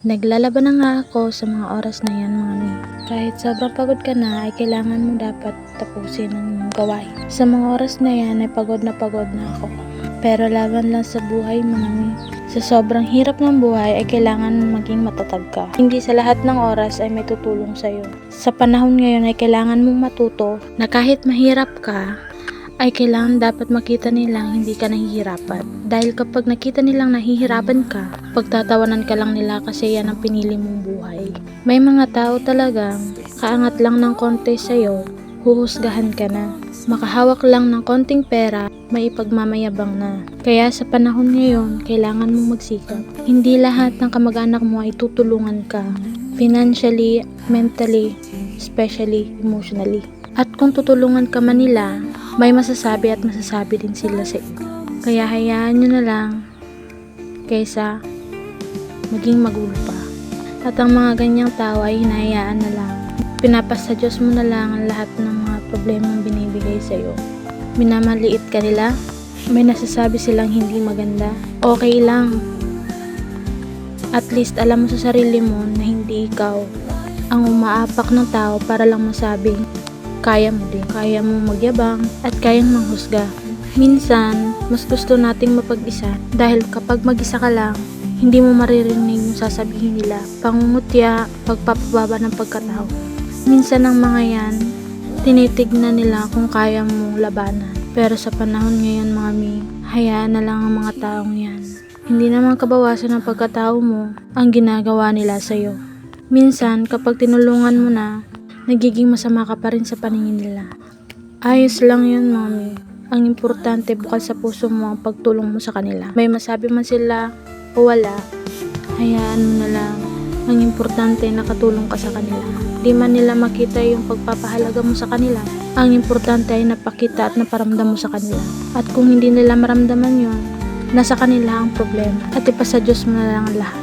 Naglalaban na nga ako sa mga oras na yan, mami. Kahit sobrang pagod ka na, ay kailangan mo dapat tapusin ang gawain. Sa mga oras na yan, ay pagod na ako. Pero laban lang sa buhay, mami. Sa sobrang hirap ng buhay, ay kailangan maging matatag ka. Hindi sa lahat ng oras ay may tutulong sa'yo. Sa panahon ngayon ay kailangan mong matuto na kahit mahirap ka, ay kailangan dapat makita nilang hindi ka nahihirapan. Dahil kapag nakita nilang nahihirapan ka, pagtatawanan ka lang nila kasi yan ang pinili mong buhay. May mga tao talagang kaangat lang ng konti sa'yo, huhusgahan ka na. Makahawak lang ng konting pera, may ipagmamayabang na. Kaya sa panahon ngayon, kailangan mong magsikap. Hindi lahat ng kamag-anak mo ay tutulungan ka. Financially, mentally, especially emotionally. At kung tutulungan ka man nila, may masasabi at masasabi din sila sa iyo. Kaya hayaan nyo na lang kaysa maging magulo pa. At ang mga ganyang tao ay hinahayaan na lang. Pinapasa Diyos mo na lang ang lahat ng mga problemang binibigay sa iyo. Minamaliit ka nila, may nasasabi silang hindi maganda. Okay lang. At least alam mo sa sarili mo na hindi ikaw ang umaapak ng tao para lang masabing kaya mo din. Kaya mo magyabang at kayang manghusga. Minsan, mas gusto nating mapag-isa dahil kapag mag-isa ka lang, hindi mo maririnig yung sasabihin nila. Pangungutya, pagpapababa ng pagkatao. Minsan ang mga yan, tinitignan nila kung kaya mo labanan. Pero sa panahon ngayon, mami, hayaan na lang ang mga taong yan. Hindi naman kabawasan ng pagkatao mo ang ginagawa nila sa'yo. Minsan, kapag tinulungan mo na, nagiging masama ka pa rin sa paningin nila. Ayos lang yun, mami. Ang importante, bukal sa puso mo ang pagtulong mo sa kanila. May masabi man sila o wala, hayaan mo na lang. Ang importante, nakatulong ka sa kanila. Di man nila makita yung pagpapahalaga mo sa kanila. Ang importante ay napakita at naparamdam mo sa kanila. At kung hindi nila maramdaman yun, nasa kanila ang problema. At ipasa Diyos mo na lang ang lahat.